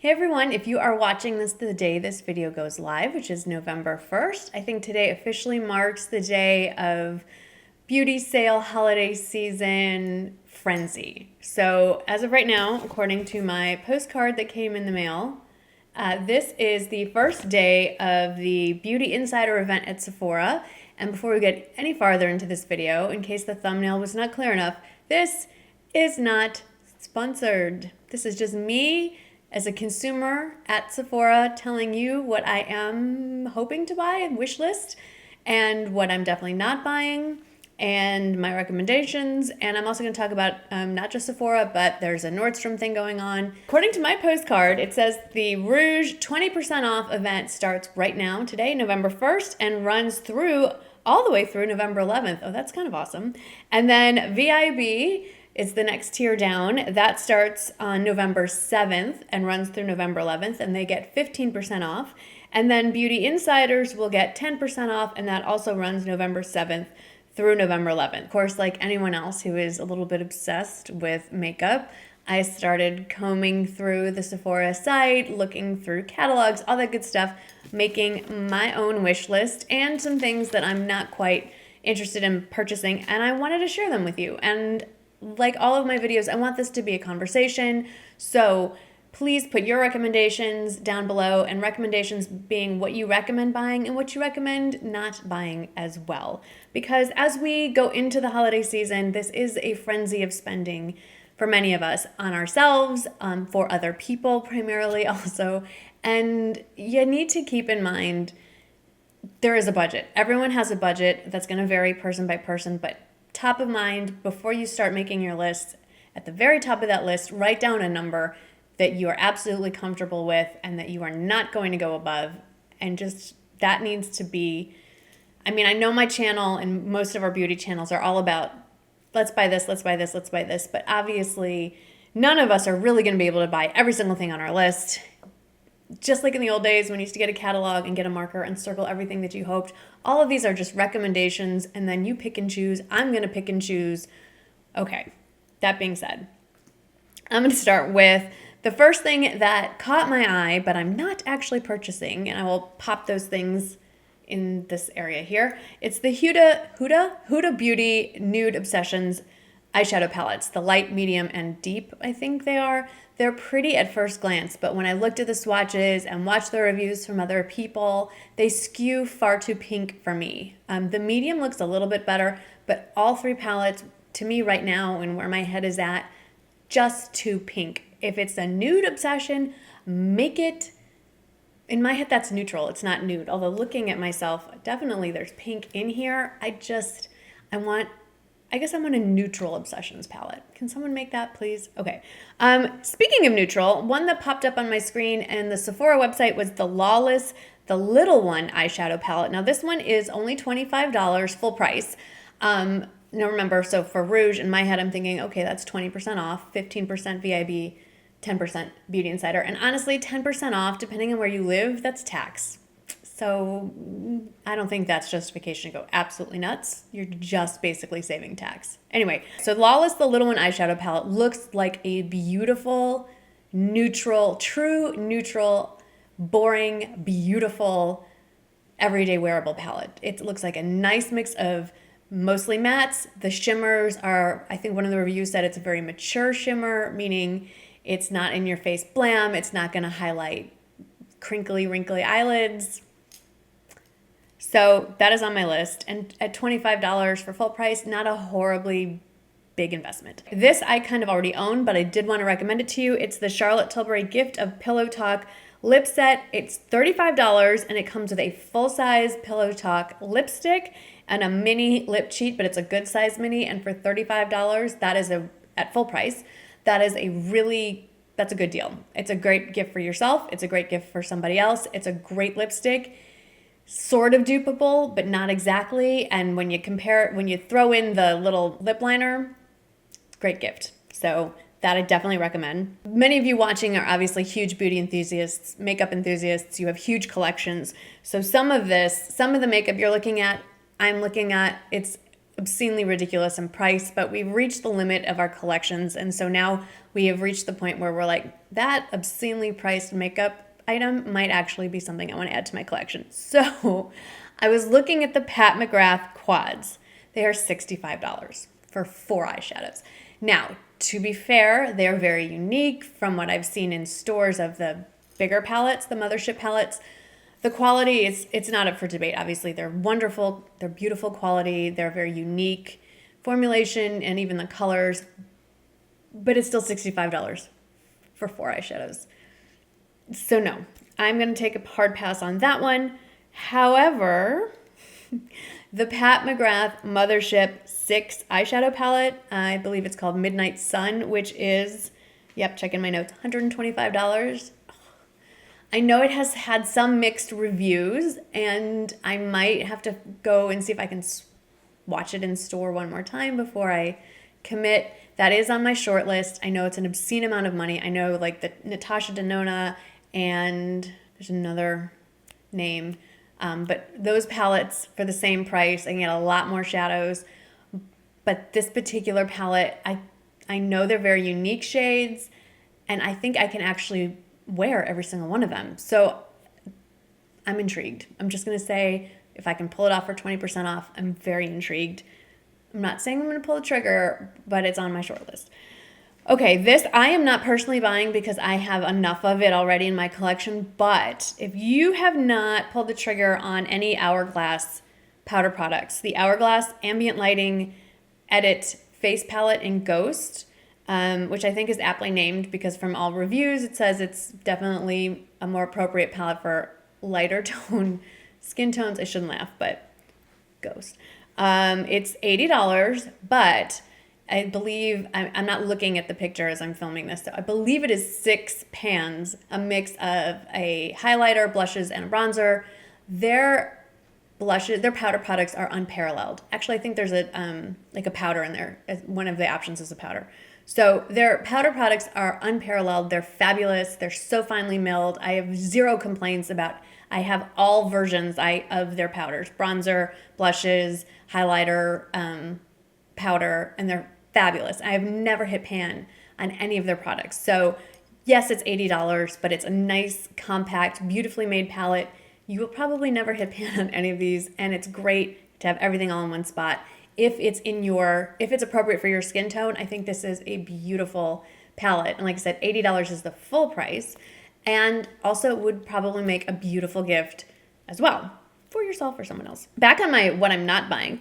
Hey everyone, if you are watching this the day this video goes live, which is November 1st, I think today officially marks the day of beauty sale holiday season frenzy. So as of right now, according to my postcard that came in the mail, this is the first day of the Beauty Insider event at Sephora. And before we get any farther into this video, in case the thumbnail was not clear enough, this is not sponsored. This is just me as a consumer at Sephora telling you what I am hoping to buy, wish list, and what I'm definitely not buying, and my recommendations. And I'm also going to talk about not just Sephora, but there's a Nordstrom thing going on. According to my postcard, it says the Rouge 20% off event starts right now, today, November 1st, and runs through all the way through November 11th. Oh, that's kind of awesome. And then VIB is the next tier down. That starts on November 7th and runs through November 11th, and they get 15% off. And then Beauty Insiders will get 10% off, and that also runs November 7th through November 11th. Of course, like anyone else who is a little bit obsessed with makeup, I started combing through the Sephora site, looking through catalogs, all that good stuff, making my own wish list and some things that I'm not quite interested in purchasing, and I wanted to share them with you. And like all of my videos, I want this to be a conversation, so please put your recommendations down below, and recommendations being what you recommend buying and what you recommend not buying as well. Because as we go into the holiday season, this is a frenzy of spending for many of us on ourselves, for other people primarily also, and you need to keep in mind there is a budget. Everyone has a budget that's going to vary person by person, but top of mind, before you start making your list, at the very top of that list, write down a number that you are absolutely comfortable with and that you are not going to go above. And just that needs to be, I mean, I know my channel and most of our beauty channels are all about let's buy this, let's buy this, let's buy this. But obviously, none of us are really going to be able to buy every single thing on our list. Just like in the old days when you used to get a catalog and get a marker and circle everything that you hoped. All of these are just recommendations, and then you pick and choose. I'm going to pick and choose. Okay, that being said, I'm going to start with the first thing that caught my eye, but I'm not actually purchasing, and I will pop those things in this area here. It's the Huda Beauty Nude Obsessions eyeshadow palettes, the light, medium, and deep, I think they are. They're pretty at first glance, but when I looked at the swatches and watched the reviews from other people, they skew far too pink for me. The medium looks a little bit better, but all three palettes, to me right now and where my head is at, just too pink. If it's a nude obsession, make it, in my head that's neutral, it's not nude. Although looking at myself, definitely there's pink in here. I guess I want a neutral obsessions palette. Can someone make that, please? Okay. Speaking of neutral, one that popped up on my screen and the Sephora website was the Lawless, the Little One eyeshadow palette. Now this one is only $25 full price. Now remember, so for Rouge, in my head, I'm thinking, okay, that's 20% off, 15% VIB, 10% Beauty Insider. And honestly, 10% off, depending on where you live, that's tax. So I don't think that's justification to go absolutely nuts. You're just basically saving tax. Anyway, so Lawless, the Little One eyeshadow palette looks like a beautiful, neutral, true neutral, boring, beautiful, everyday wearable palette. It looks like a nice mix of mostly mattes. The shimmers are, I think one of the reviews said it's a very mature shimmer, meaning it's not in your face blam. It's not going to highlight crinkly, wrinkly eyelids. So that is on my list, and at $25 for full price, not a horribly big investment. This I kind of already own, but I did want to recommend it to you. It's the Charlotte Tilbury Gift of Pillow Talk lip set. It's $35, and it comes with a full-size Pillow Talk lipstick and a mini lip cheat, but it's a good size mini, and for $35, that is at full price, that's a good deal. It's a great gift for yourself. It's a great gift for somebody else. It's a great lipstick. Sort of dupeable, but not exactly. And when you throw in the little lip liner, great gift. So that I definitely recommend. Many of you watching are obviously huge beauty enthusiasts, makeup enthusiasts. You have huge collections. So some of the makeup I'm looking at, it's obscenely ridiculous in price, but we've reached the limit of our collections. And so now we have reached the point where we're like, that obscenely priced makeup item might actually be something I want to add to my collection. So I was looking at the Pat McGrath quads. They are $65 for 4 eyeshadows. Now, to be fair, they're very unique from what I've seen in stores of the bigger palettes, the Mothership palettes. The quality, it's not up for debate. Obviously, they're wonderful. They're beautiful quality. They're very unique formulation and even the colors. But it's still $65 for 4 eyeshadows. So no, I'm going to take a hard pass on that one. However, the Pat McGrath Mothership 6 eyeshadow palette, I believe it's called Midnight Sun, which is, yep, check in my notes, $125. I know it has had some mixed reviews, and I might have to go and see if I can watch it in store one more time before I commit. That is on my short list. I know it's an obscene amount of money. I know like the Natasha Denona and there's another name, but those palettes for the same price, I can get a lot more shadows. But this particular palette, I know they're very unique shades, and I think I can actually wear every single one of them. So I'm intrigued. I'm just going to say if I can pull it off for 20% off, I'm very intrigued. I'm not saying I'm going to pull the trigger, but it's on my short list. Okay, this I am not personally buying because I have enough of it already in my collection, but if you have not pulled the trigger on any Hourglass powder products, the Hourglass Ambient Lighting Edit Face Palette in Ghost, which I think is aptly named because from all reviews it says it's definitely a more appropriate palette for lighter tone skin tones. I shouldn't laugh, but Ghost. It's $80, but I believe, I'm not looking at the picture as I'm filming this, so I believe it is 6 pans, a mix of a highlighter, blushes, and a bronzer. Their blushes, their powder products are unparalleled. Actually, I think there's a like a powder in there. One of the options is a powder. So their powder products are unparalleled. They're fabulous. They're so finely milled. I have zero complaints about. I have all versions of their powders: bronzer, blushes, highlighter, powder, and they're fabulous. I have never hit pan on any of their products. So yes, it's $80, but it's a nice, compact, beautifully made palette. You will probably never hit pan on any of these, and it's great to have everything all in one spot. If it's appropriate for your skin tone, I think this is a beautiful palette. And like I said, $80 is the full price, and also would probably make a beautiful gift as well for yourself or someone else. Back on my what I'm not buying.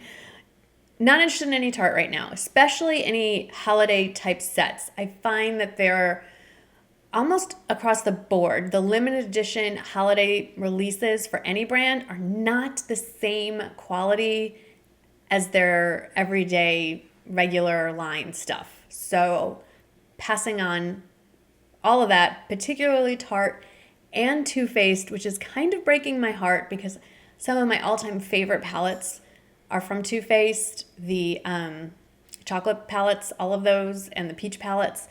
Not interested in any Tarte right now, especially any holiday type sets. I find that they're almost across the board. The limited edition holiday releases for any brand are not the same quality as their everyday regular line stuff. So passing on all of that, particularly Tarte and Too Faced, which is kind of breaking my heart because some of my all-time favorite palettes are from Too Faced, the chocolate palettes, all of those, and the peach palettes.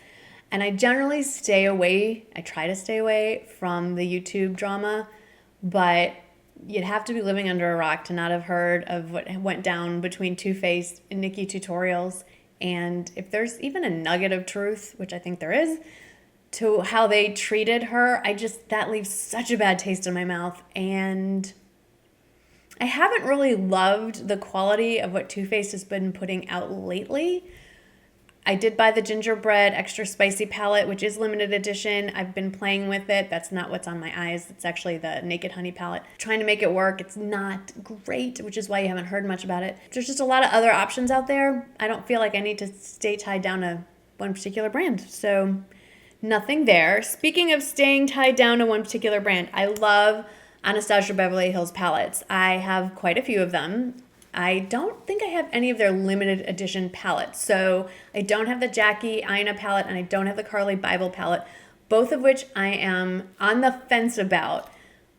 And I generally try to stay away from the YouTube drama, but you'd have to be living under a rock to not have heard of what went down between Too Faced and Nikkie Tutorials. And if there's even a nugget of truth, which I think there is, to how they treated her, that leaves such a bad taste in my mouth. And I haven't really loved the quality of what Too Faced has been putting out lately. I did buy the gingerbread extra spicy palette, which is limited edition. I've been playing with it. That's not what's on my eyes. It's actually the Naked Honey palette. Trying to make it work. It's not great, which is why you haven't heard much about it. There's just a lot of other options out there. I don't feel like I need to stay tied down to one particular brand. So nothing there. Speaking of staying tied down to one particular brand, I love Anastasia Beverly Hills palettes. I have quite a few of them. I don't think I have any of their limited edition palettes. So I don't have the Jackie Aina palette and I don't have the Carly Bible palette, both of which I am on the fence about,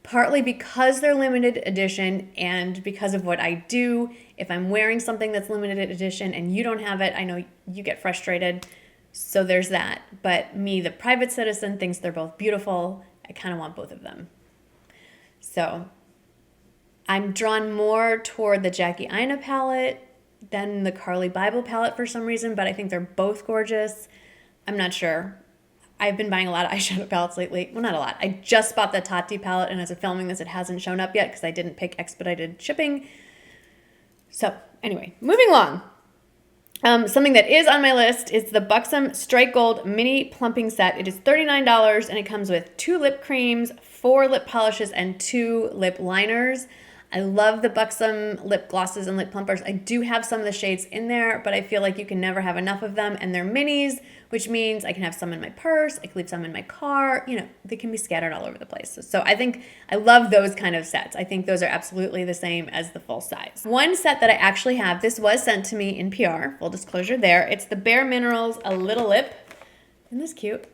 partly because they're limited edition and because of what I do. If I'm wearing something that's limited edition and you don't have it, I know you get frustrated. So there's that. But me, the private citizen, thinks they're both beautiful. I kind of want both of them. So I'm drawn more toward the Jackie Aina palette than the Carly Bible palette for some reason, but I think they're both gorgeous. I'm not sure. I've been buying a lot of eyeshadow palettes lately. Well, not a lot. I just bought the Tati palette, and as of filming this, it hasn't shown up yet because I didn't pick expedited shipping. So anyway, moving along. Something that is on my list is the BUXOM Strike Gold Mini Plumping Set. It is $39, and it comes with 2 lip creams, 4 lip polishes, and 2 lip liners. I love the BuXOM lip glosses and lip plumpers. I do have some of the shades in there, but I feel like you can never have enough of them, and they're minis, which means I can have some in my purse, I can leave some in my car, you know, they can be scattered all over the place. So I think I love those kind of sets. I think those are absolutely the same as the full size. One set that I actually have, this was sent to me in PR, full disclosure there. It's the BareMinerals A Little Lip. Isn't this cute?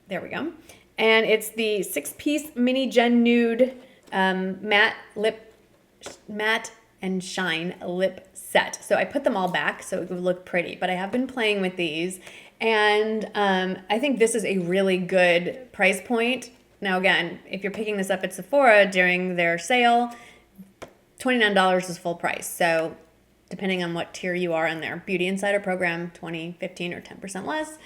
There we go. And it's the 6-piece mini Gen Nude matte and shine lip set. So I put them all back so it would look pretty, but I have been playing with these, and I think this is a really good price point. Now again, if you're picking this up at Sephora during their sale, $29 is full price. So depending on what tier you are in their Beauty Insider program, 20, 15, or 10% less.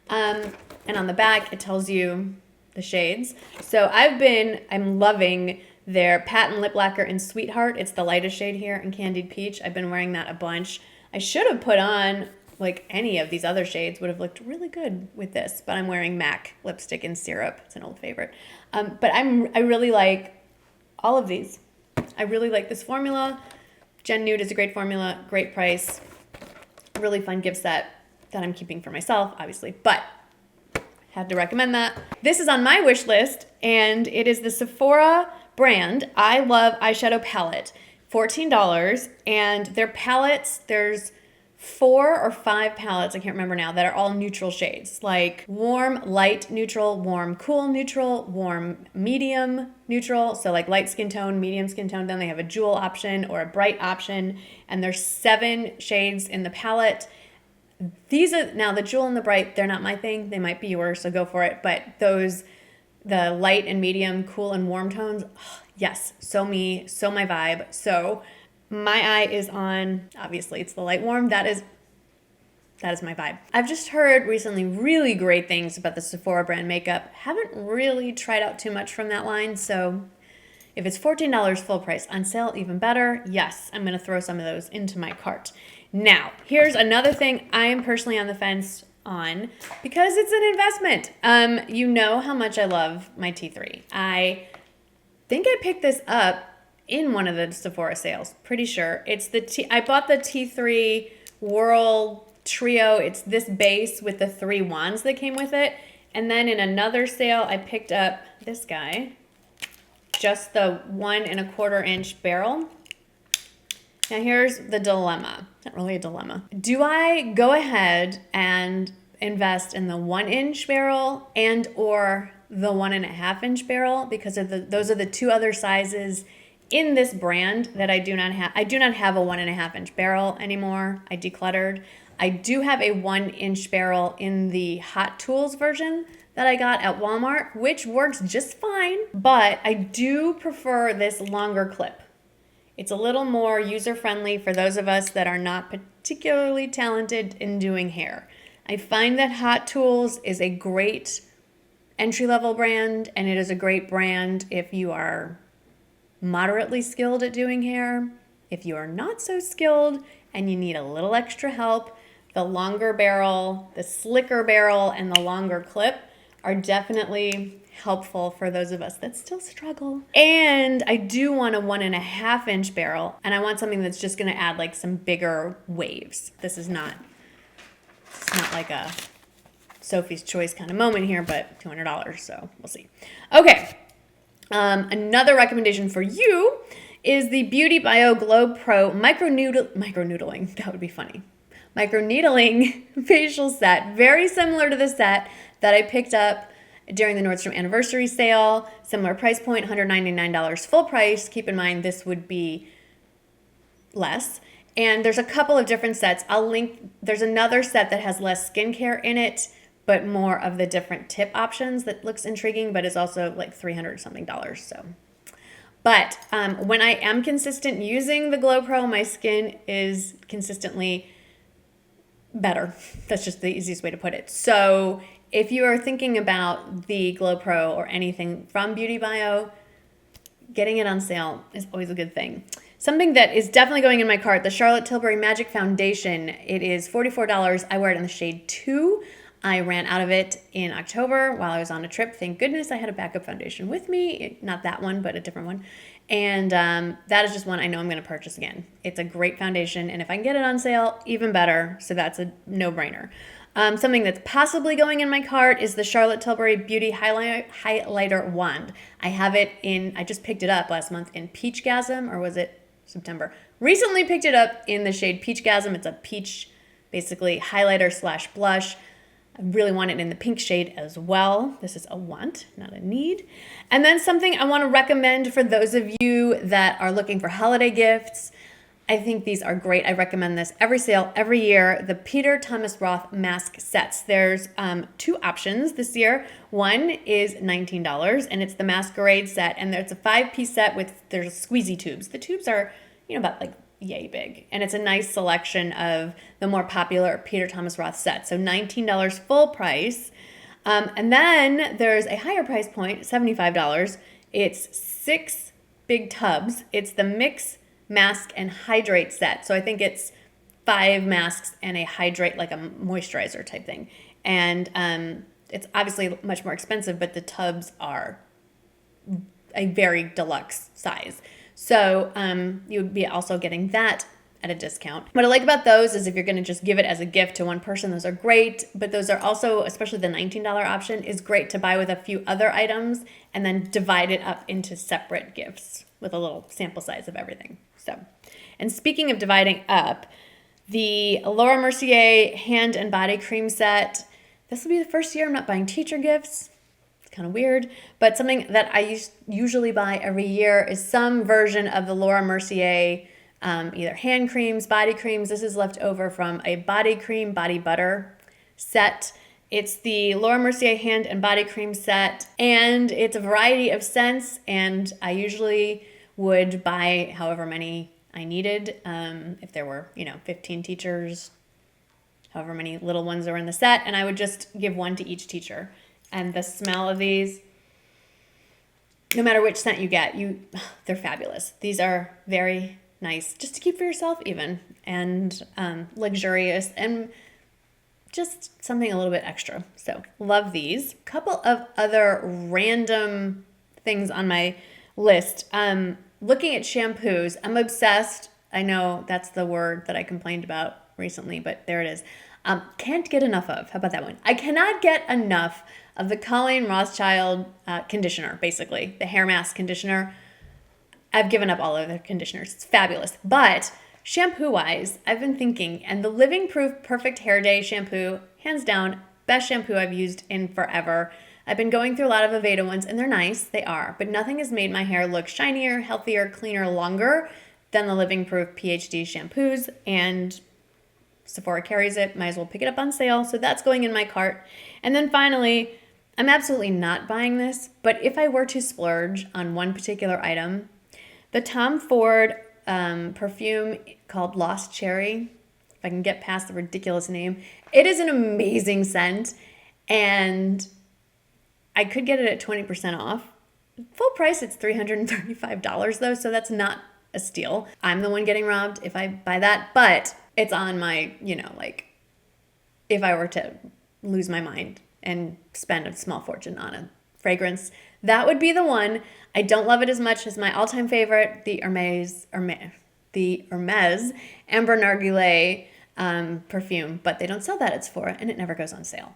And on the back, it tells you the shades. So I'm loving their Patent Lip Lacquer in Sweetheart. It's the lightest shade here in Candied Peach. I've been wearing that a bunch. I should have put on like any of these other shades, would have looked really good with this, but I'm wearing MAC lipstick in Syrup. It's an old favorite. But I really like all of these. I really like this formula. Gen Nude is a great formula, great price, really fun gift set that I'm keeping for myself, obviously, but had to recommend that. This is on my wish list, and it is the Sephora brand I Love eyeshadow palette, $14, and their palettes, there's 4 or 5 palettes, I can't remember now, that are all neutral shades, like warm, light, neutral, warm, cool, neutral, warm, medium, neutral, so like light skin tone, medium skin tone, then they have a jewel option or a bright option, and there's 7 shades in the palette. These are, now the jewel and the bright, they're not my thing, they might be yours, so go for it, but those, the light and medium, cool and warm tones, oh, yes, so me, so my vibe. So my eye is on, obviously it's the light warm, that is my vibe. I've just heard recently really great things about the Sephora brand makeup. Haven't really tried out too much from that line, so if it's $14 full price, on sale even better, yes, I'm gonna throw some of those into my cart. Now, here's another thing I am personally on the fence on because it's an investment. You know how much I love my T3. I think I picked this up in one of the Sephora sales, pretty sure. It's I bought the T3 Whirl Trio. It's this base with the 3 wands that came with it. And then in another sale, I picked up this guy, just the 1 1/4 inch barrel. Now here's the dilemma. It's not really a dilemma. Do I go ahead and invest in the 1 inch barrel and or the 1 1/2 inch barrel? Because of those are the 2 other sizes in this brand that I do not have. I do not have a 1 1/2 inch barrel anymore. I decluttered. I do have a 1 inch barrel in the Hot Tools version that I got at Walmart, which works just fine, but I do prefer this longer clip. It's a little more user-friendly for those of us that are not particularly talented in doing hair. I find that Hot Tools is a great entry-level brand, and it is a great brand if you are moderately skilled at doing hair. If you are not so skilled and you need a little extra help, the longer barrel, the slicker barrel, and the longer clip are definitely helpful for those of us that still struggle. And I do want a 1 1/2 inch barrel, and I want something that's just gonna add like some bigger waves. This is not like a Sophie's Choice kind of moment here, but $200, so we'll see. Okay, another recommendation for you is the BeautyBio GloPro microneedling, that would be funny. Microneedling facial set, very similar to the set that I picked up during the Nordstrom anniversary sale. Similar price point, $199 full price. Keep in mind this would be less. And there's a couple of different sets. I'll link, there's another set that has less skincare in it, but more of the different tip options that looks intriguing, but is also like $300 something. So But when I am consistent using the GloPro, my skin is consistently better. That's just the easiest way to put it. So if you are thinking about the GloPro or anything from BeautyBio, getting it on sale is always a good thing. Something that is definitely going in my cart, the Charlotte Tilbury Magic Foundation. It is $44. I wear it in the shade 2. I ran out of it in October while I was on a trip. Thank goodness I had a backup foundation with me. Not that one, but a different one. And that is just one I know I'm going to purchase again. It's a great foundation, and if I can get it on sale, even better. So that's a no-brainer. Something that's possibly going in my cart is the Charlotte Tilbury Beauty Highlighter Wand. I have it in, I just picked it up last month in Peachgasm, or was it September? Recently picked it up in the shade Peachgasm. It's a peach, basically, highlighter slash blush. I really want it in the pink shade as well. This is a want, not a need. And then something I want to recommend for those of you that are looking for holiday gifts. I think these are great. I recommend this every sale, every year. The Peter Thomas Roth mask sets. There's 2 options this year. One is $19, and it's the Masquerade set. And there's a 5-piece set with, there's squeezy tubes. The tubes are, about like yay big. And it's a nice selection of the more popular Peter Thomas Roth sets. So $19 full price. And then there's a higher price point, $75. It's 6 big tubs. It's the Mix Mask and Hydrate set. So I think it's 5 masks and a hydrate, like a moisturizer type thing. And it's obviously much more expensive, but the tubs are a very deluxe size. So you would be also getting that at a discount. What I like about those is if you're going to just give it as a gift to one person, those are great. But those are also, especially the $19 option, is great to buy with a few other items and then divide it up into separate gifts with a little sample size of everything. So, and speaking of dividing up, the Laura Mercier hand and body cream set. This will be the first year I'm not buying teacher gifts. Kind of weird, but something that I usually buy every year is some version of the Laura Mercier, either hand creams, body creams. This is left over from a body cream, body butter set. It's the Laura Mercier hand and body cream set, and it's a variety of scents, and I usually would buy however many I needed. If there were, 15 teachers, however many little ones are in the set, and I would just give one to each teacher. And the smell of these, no matter which scent you get, they're fabulous. These are very nice just to keep for yourself even, and luxurious, and just something a little bit extra. So love these. A couple of other random things on my list. Looking at shampoos, I'm obsessed. I know that's the word that I complained about recently, but there it is. Can't get enough of. How about that one? I cannot get enough of the Colleen Rothschild conditioner, basically, the hair mask conditioner. I've given up all other conditioners. It's fabulous. But shampoo-wise, I've been thinking, and the Living Proof Perfect Hair Day shampoo, hands down, best shampoo I've used in forever. I've been going through a lot of Aveda ones, and they're nice. They are. But nothing has made my hair look shinier, healthier, cleaner, longer than the Living Proof PhD shampoos. And Sephora carries it. Might as well pick it up on sale. So that's going in my cart. And then finally, I'm absolutely not buying this, but if I were to splurge on one particular item, the Tom Ford perfume called Lost Cherry, if I can get past the ridiculous name, it is an amazing scent, and I could get it at 20% off. Full price, it's $335 though, so that's not a steal. I'm the one getting robbed if I buy that, but it's on my, if I were to lose my mind and spend a small fortune on a fragrance, that would be the one. I don't love it as much as my all-time favorite, the Hermes Amber Narguilé perfume, but they don't sell that at Sephora, and it never goes on sale.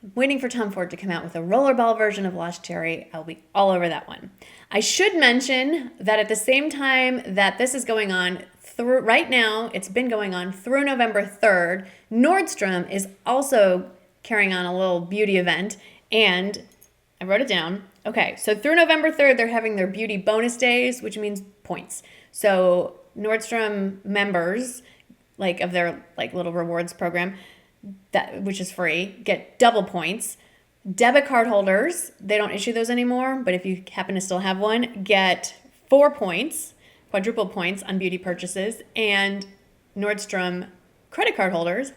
I'm waiting for Tom Ford to come out with a rollerball version of Lost Cherry. I'll be all over that one. I should mention that at the same time that this is going on, right now, it's been going on through November 3rd, Nordstrom is also carrying on a little beauty event, and I wrote it down. Okay, so through November 3rd, they're having their beauty bonus days, which means points. So Nordstrom members, of their little rewards program, which is free, get double points. Debit card holders, they don't issue those anymore, but if you happen to still have one, get 4 points, quadruple points on beauty purchases, and Nordstrom credit card holders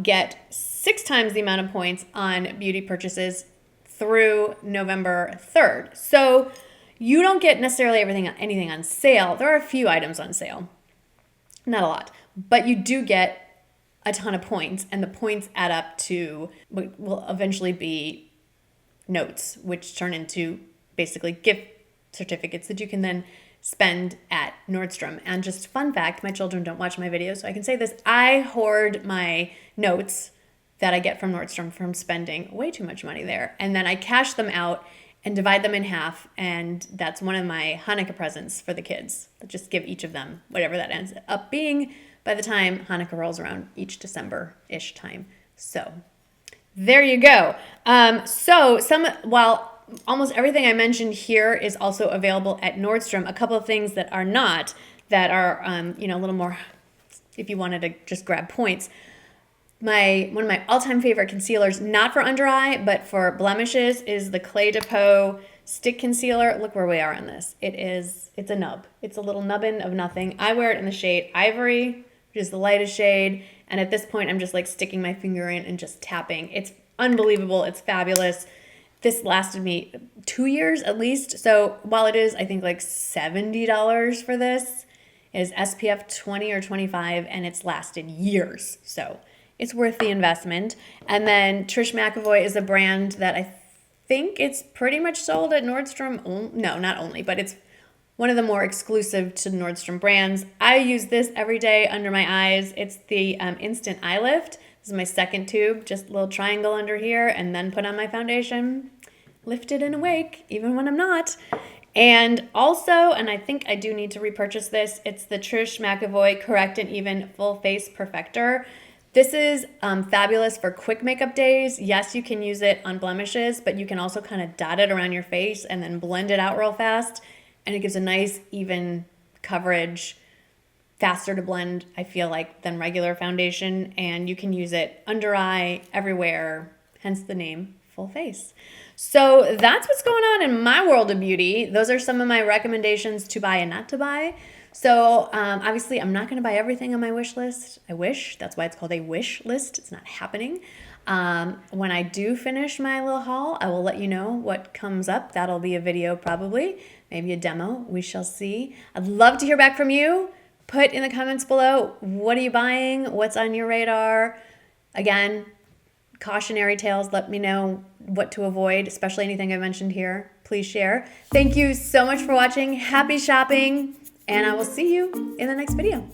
get 6 times the amount of points on beauty purchases through November 3rd. So you don't get necessarily anything on sale. There are a few items on sale, not a lot, but you do get a ton of points, and the points add up to what will eventually be notes, which turn into basically gift certificates that you can then spend at Nordstrom. And just fun fact, my children don't watch my videos, so I can say this, I hoard my notes that I get from Nordstrom from spending way too much money there. And then I cash them out and divide them in half, and that's one of my Hanukkah presents for the kids. I just give each of them whatever that ends up being by the time Hanukkah rolls around each December-ish time. So there you go. While almost everything I mentioned here is also available at Nordstrom, a couple of things that are not, that are, a little more, if you wanted to just grab points. One of my all-time favorite concealers, not for under eye, but for blemishes, is the Clé de Peau Stick Concealer. Look where we are on this. It's a nub. It's a little nubbin of nothing. I wear it in the shade Ivory, which is the lightest shade. And at this point, I'm just like sticking my finger in and just tapping. It's unbelievable. It's fabulous. This lasted me 2 years at least. So while it is, I think, like $70 for this, it is SPF 20 or 25, and it's lasted years. So it's worth the investment. And then Trish McEvoy is a brand that I think it's pretty much sold at Nordstrom. No, not only, but it's one of the more exclusive to Nordstrom brands. I use this every day under my eyes. It's the Instant Eye Lift. This is my second tube, just a little triangle under here, and then put on my foundation. Lifted and awake, even when I'm not. And also, and I think I do need to repurchase this, it's the Trish McEvoy Correct and Even Full Face Perfector. This is fabulous for quick makeup days. Yes, you can use it on blemishes, but you can also kind of dot it around your face and then blend it out real fast. And it gives a nice, even coverage, faster to blend, I feel like, than regular foundation. And you can use it under eye, everywhere, hence the name Full Face. So that's what's going on in my world of beauty. Those are some of my recommendations to buy and not to buy. So obviously, I'm not going to buy everything on my wish list. I wish. That's why it's called a wish list. It's not happening. When I do finish my little haul, I will let you know what comes up. That'll be a video probably, maybe a demo. We shall see. I'd love to hear back from you. Put in the comments below, what are you buying? What's on your radar? Again, cautionary tales. Let me know what to avoid, especially anything I mentioned here. Please share. Thank you so much for watching. Happy shopping, and I will see you in the next video.